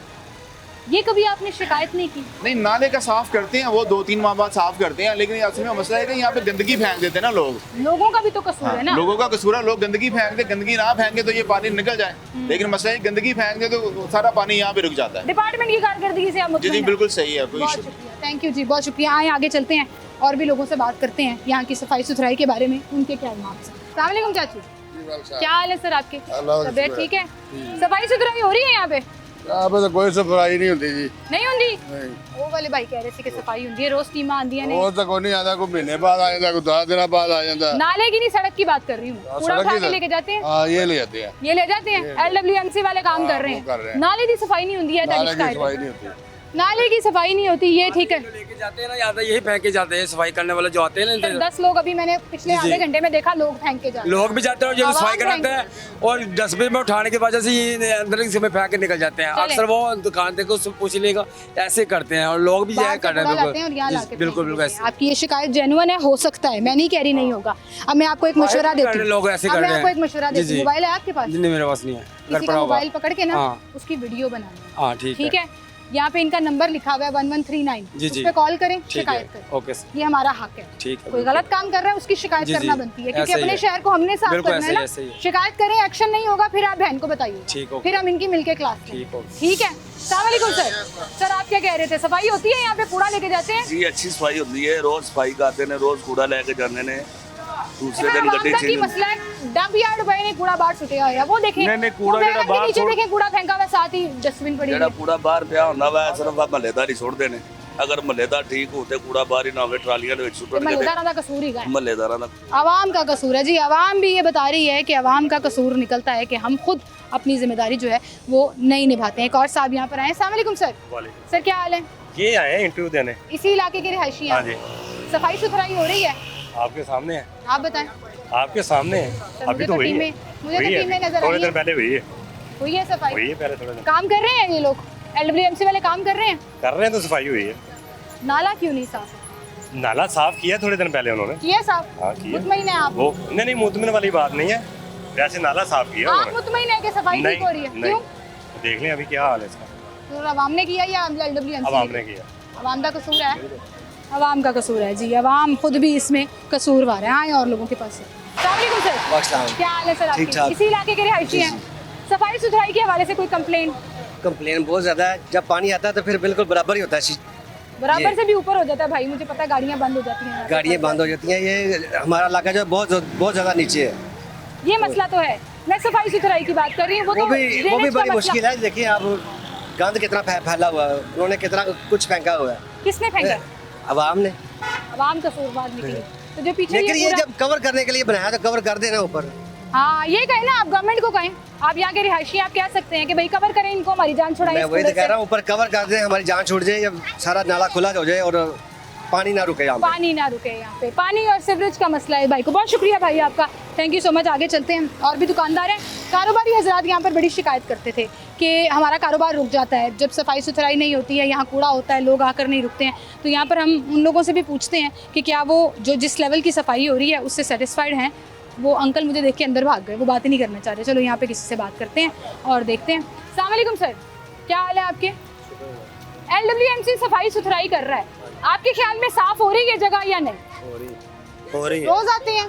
ये कभी आपने शिकायत नहीं की? नहीं, नाले का साफ करते हैं, वो 2-3 माह बाद साफ करते हैं, लेकिन असल में मसला है कि यहाँ पे गंदगी फेंक देते हैं ना लोग। लोगों का भी तो कसूर है ना। लोगों का कसूर है, लोग गंदगी फेंक दे, गंदगी ना फेंके तो ये पानी निकल जाए, लेकिन मसला है गंदगी फेंक दे तो सारा पानी यहाँ पे रुक जाता है। डिपार्टमेंट की कारकर्दगी से आप मुतमईन जी हैं? बिल्कुल सही है, कोई इशू शुक्रिया, थैंक यू जी, बहुत शुक्रिया। आए आगे चलते हैं और भी लोगों से बात करते हैं यहाँ की सफाई सुथराई के बारे में, उनके क्या मांग। अस्सलाम वालेकुम चाचू, क्या हाल है सर आपके? तबीयत ठीक है? सफाई सुथराई हो रही है यहाँ पे? यहाँ पे तो कोई सफाई नहीं होती जी। नहीं होती? वो वाले भाई कह रहे थे कि सफाई होती है, रोज टीम आंदी है। वो तो कोई नहीं आता, कोई महीने बाद आ जाता, कोई 10 दिन बाद आ जाता। नाले की नहीं, सड़क की बात कर रही हूँ। कूड़ा उठा के लेके जाते हैं। हाँ, ये ले जाते हैं, ये ले जाते हैं। LWMC वाले काम कर रहे हैं। नाले की सफाई नहीं होती है, नाले की सफाई नहीं होती, ये ठीक है। लेके जाते हैं ना, यहाँ यही फेंक के जाते हैं सफाई करने वाले जो आते हैं ना। 10 लोग अभी मैंने पिछले आधे घंटे में देखा, लोग फेंक के जाते हैं। लोग भी जाते हैं जो सफाई कराते हैं, और डस्टबिन में उठाने की वजह से ये अंदर में फेंक के निकल जाते हैं। अक्सर वो दुकान देखो पूछ लेगा, ऐसे करते हैं, और लोग भी यही कर रहे हैं। बिल्कुल बिल्कुल। आपकी ये शिकायत जेन्युइन है, हो सकता है, मैं नहीं कह रही नहीं होगा। अब मैं आपको एक मशवरा देती हूँ, लोग ऐसे कर रहे हैं। आपको एक मशवरा देती हूँ। मोबाइल है आपके पास? नहीं, मेरे पास नहीं है। किसी का मोबाइल पकड़ के ना उसकी वीडियो बनानी। हाँ ठीक है। यहाँ पे इनका नंबर लिखा हुआ है 1139, उस पे कॉल करें, शिकायत करें। ओके, ये हमारा हक है। ठीक है। कोई गलत काम कर रहा है उसकी शिकायत करना बनती है, क्योंकि अपने शहर को हमने साफ करना है ना। शिकायत करें, एक्शन नहीं होगा, फिर आप बहन को बताइए, फिर हम इनकी मिलके क्लास करें। ठीक है। अस्सलाम वालेकुम सर। सर, आप क्या कह रहे थे? सफाई होती है यहाँ पे? कूड़ा लेके जाते हैं? जी अच्छी सफाई होती है, रोज सफाई करते हैं, रोज कूड़ा लेके जाने ने, दूसरे दिन गड्डी की मसला है। डंप यार्ड भाई ने कूड़ा बाहर सुटिया हुआ है, वो देखें। नहीं, कूड़ा जेड़ा बाहर नीचे देखें, कूड़ा फेंका हुआ, साथ ही डस्टबिन पड़ी है। जेड़ा कूड़ा बाहर पिया हुंदा वा सिर्फ महल्लेदार ही सुटदे ने। अगर महल्लेदार ठीक होते कूड़ा बाहर ही ना होवे, ट्रालियां दे विच सुटणगे। महल्लेदारां दा कसूर ही है, महल्लेदारां दा, आवाम का कसूर है जी। आवाम भी ये बता रही है कि आवाम का कसूर निकलता है कि हम खुद अपनी जिम्मेदारी जो है वो नहीं निभाते हैं। एक और साहब यहाँ पर आए। अस्सलाम वालेकुम सर। सर, क्या हाल है? ये आए हैं इंटरव्यू देने। इसी इलाके के रिहायशी हैं? हाँ जी। सफाई सुथराई हो रही है? आपके सामने है। आप बताएं। आपके सामने है। अभी तो हुई है, मुझे तो टीम में नजर आई है। थोड़े दिन पहले हुई है सफाई। हुई है पहले थोड़े दिन। काम कर रहे हैं ये लोग, LWMC वाले काम कर रहे हैं? कर रहे हैं तो सफाई हुई है। नाला क्यों नहीं साफ? नाला साफ किया थोड़े दिन पहले उन्होंने। किया साफ? हाँ किया। मुतमईन है आप? वो नहीं, मुतमईन वाली बात नहीं है, वैसे नाला साफ किया आप मुतमईन है कि सफाई ठीक हो रही है? क्यों? देख लें अभी क्या हाल है इसका। तो अवाम ने किया या LWMC? अवाम ने किया। आवाम का कसूर है, आवाम का कसूर है जी, आवाम खुद भी इसमें कसूरवार है। आए और लोगों के पास। अस्सलामुअलैकुम सर, क्या हाल है सर आपके? इसी इलाके के रिहायशी हैं। सफाई सुथराई के हवाले से कोई कंप्लेन? कंप्लेन बहुत ज़्यादा है। जब पानी आता है तो फिर बिल्कुल बराबर ही होता है, बराबर से भी ऊपर हो जाता है भाई, मुझे पता है। गाड़ियाँ बंद हो जाती हैं, गाड़ियाँ बंद हो जाती हैं। ये हमारा इलाका जो बहुत ज़्यादा नीचे है, ये मसला तो है। मैं सफाई सुथराई की बात कर रही हूँ, वो भी बड़ी मुश्किल है। देखिए आप गंद कितना फैला हुआ है, उन्होंने कितना कुछ फेंका हुआ है। किसने फेंका? अवाम ने। अवाम कसूरवार निकली। तो जो पीछे लेकिन ये जब कवर करने के लिए बनाया तो कवर कर देना ऊपर। हाँ, ये कहें ना आप, गवर्नमेंट को कहें। आप यहाँ के रिहायशी, आप कह सकते हैं कि भाई कवर करें इनको, हमारी जान छुड़ाएं। मैं वही तो कह रहा हूँ, ऊपर कवर कर दें, हमारी जान छूट जाए, जब सारा नाला खुला हो जाए और पानी ना रुके यहाँ पे। पानी ना रुके यहाँ पे। पानी और सीवरेज का मसला है भाई को। बहुत शुक्रिया भाई आपका, थैंक यू सो मच। आगे चलते हैं। और भी दुकानदार हैं, कारोबारी हजरात यहाँ पर बड़ी शिकायत करते थे कि हमारा कारोबार रुक जाता है जब सफाई सुथराई नहीं होती है, यहाँ कूड़ा होता है, लोग आकर नहीं रुकते हैं। तो यहाँ पर हम उन लोगों से भी पूछते हैं कि क्या वो जो जिस लेवल की सफाई हो रही है उससे सेटिस्फाइड हैं। वो अंकल मुझे देख के अंदर भाग गए, वो बात ही नहीं करना चाह रहे। चलो यहाँ पे किसी से बात करते हैं और देखते हैं। अस्सलाम वालेकुम सर, क्या हाल है आपके? LWMC सफाई सुथराई कर रहा है, आपके ख्याल में साफ हो रही है जगह या नहीं? हो रही है। रोज आते हैं?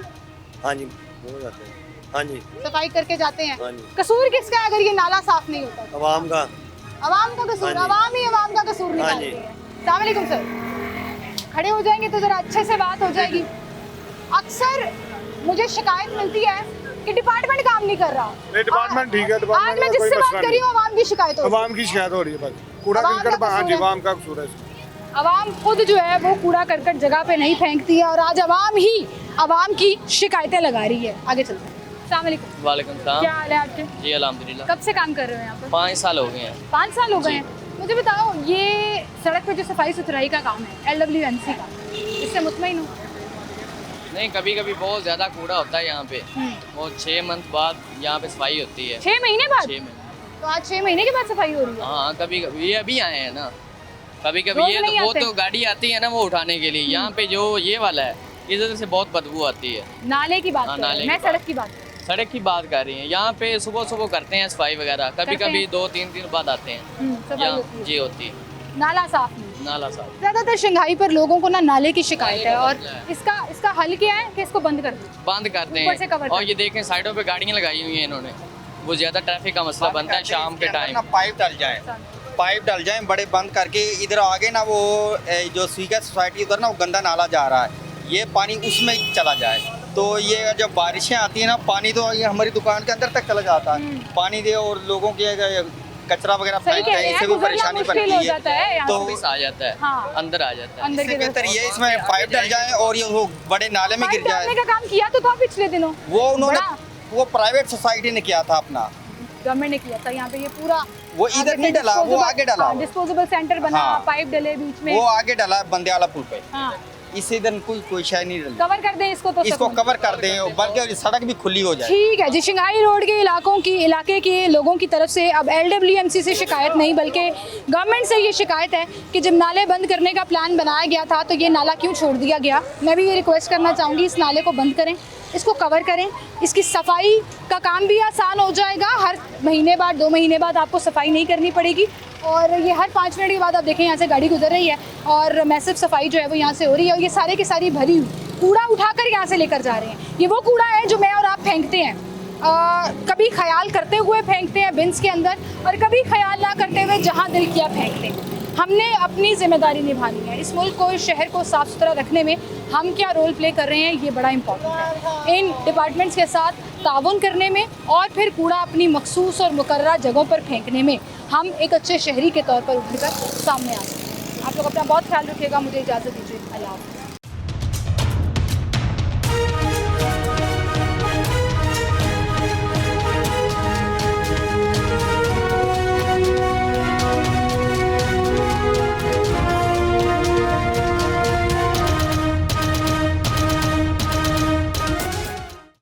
हाँ जी, रोज आते हैं। हाँ जी, सफाई करके जाते हैं। हाँ जी। कसूर किसका है अगर ये नाला साफ नहीं होता? अवाम का। अवाम का कसूर? अवाम ही अवाम का कसूर निकालती है। अस्सलाम वालेकुम सर, खड़े हो जाएंगे तो जरा अच्छे से बात हो जाएगी। अक्सर मुझे शिकायत मिलती है कि डिपार्टमेंट काम नहीं कर रहा। डिपार्टमेंट ठीक है, आज मैं जिससे बात कर रही हूँ आवाम की शिकायत हो रही है। आवाम की शिकायत हो रही है, बस कूड़ा करकट। हाँ जी, आवाम का कसूर है। आवाम खुद जो है वो कूड़ा करकट जगह पे नहीं फेंकती है और आज आवाम ही आवाम की शिकायतें लगा रही है। आगे चलते हैं। अस्सलाम वालेकुम। वालेकुम सलाम। क्या हाल है आपके? जी अल्हम्दुलिल्लाह। कब से काम कर रहे हो यहाँ पर? 5 साल हो गए हैं। 5 साल हो गए हैं। मुझे बताओ, ये सड़क पे जो सफाई सुथराई का काम है LWMC का, इससे मुतमईन हो? नहीं, कभी कभी बहुत ज़्यादा कूड़ा होता है यहाँ पे, और 6 मंथ बाद यहाँ पे सफाई होती है। 6 महीने बाद? 6 महीने। तो आज 6 महीने के बाद सफाई हो रही है? हाँ, कभी कभी ये अभी आए हैं ना, कभी कभी ये तो वो तो गाड़ी आती है ना वो उठाने के लिए। यहाँ पे जो ये वाला है, इधर से बहुत बदबू आती है। नाले की बात कर रहे हैं, मैं सड़क की बात कर रही हूँ। सड़क की बात कर रही हैं। यहाँ पे सुबह सुबह करते हैं सफाई वगैरह, कभी कभी 2-3 दिन बाद आते हैं यहाँ। जी होती है। नाला साफ नहीं? नाला साफ। ज़्यादातर शंघाई पर लोगों को ना नाले की शिकायत है, और इसका हल क्या है कि इसको बंद कर दें? बंद करते हैं। और ये देखें साइडों पे गाड़ियाँ लगाई हुई हैं इन्होंने, वो ज़्यादा ट्रैफिक का मसला बनता है शाम के टाइम। पाइप डल जाए बड़े बंद करके, इधर आगे ना वो जो सीकर सोसाइटी उधर ना वो गंदा नाला जा रहा है, ये पानी उसमें चला जाए। तो ये जब बारिशें आती है ना, पानी तो ये हमारी दुकान के अंदर तक चला जाता है पानी दे, और लोगों के कचरा वगैरह फेंकते हैं, इससे भी परेशानी बनती है। तो आ जाता है, हाँ। अंदर आ जाता है। इससे बेहतर ये इसमें पाइप डल जाए और ये वो बड़े नाले में गिर जाए। का काम किया तो था पिछले दिनों, वो उन्होंने वो प्राइवेट सोसाइटी ने किया था अपना, गवर्नमेंट ने किया था। यहाँ पे ये पूरा वो इधर नहीं डला, वो आगे डला, डिस्पोजेबल सेंटर बना, हाँ। पाइप डले बीच में, वो आगे डला बंदे वाला पुल पे। हाँ। इससे इधर कोई शायद नहीं डली। कवर कर दें इसको, तो इसको कवर कर दें, बल्कि सड़क भी खुली हो जाए। ठीक है जी। शंघाई रोड के इलाके के लोगों की तरफ से अब LWMC से शिकायत नहीं, बल्कि गवर्नमेंट से ये शिकायत है कि जब नाले बंद करने का प्लान बनाया गया था तो ये नाला क्यों छोड़ दिया गया। मैं भी ये रिक्वेस्ट करना चाहूँगी, इस नाले को बंद करें, इसको कवर करें, इसकी सफाई का काम भी आसान हो जाएगा। हर महीने बाद 2 महीने बाद आपको सफाई नहीं करनी पड़ेगी, और ये हर 5 मिनट के बाद आप देखें यहाँ से गाड़ी गुजर रही है और मैसिव सफाई जो है वो यहाँ से हो रही है। और ये सारे के सारी भरी हुई कूड़ा उठाकर यहाँ से लेकर जा रहे हैं। ये वो कूड़ा है जो मैं और आप फेंकते हैं, कभी ख्याल करते हुए फेंकते हैं बिन्स के अंदर, और कभी ख्याल ना करते हुए जहाँ दिल किया फेंकते हैं। हमने अपनी जिम्मेदारी निभानी है। इस मुल्क को, इस शहर को साफ़ सुथरा रखने में हम क्या रोल प्ले कर रहे हैं, ये बड़ा इंपॉर्टेंट है। इन डिपार्टमेंट्स के साथ ताउन करने में और फिर कूड़ा अपनी मखसूस और मुकर्ररा जगहों पर फेंकने में हम एक अच्छे शहरी के तौर पर उभर कर सामने आ सकते हैं। आप लोग अपना बहुत ख्याल रखिएगा। मुझे इजाज़त दीजिए। अल्लाह हाफ़िज़।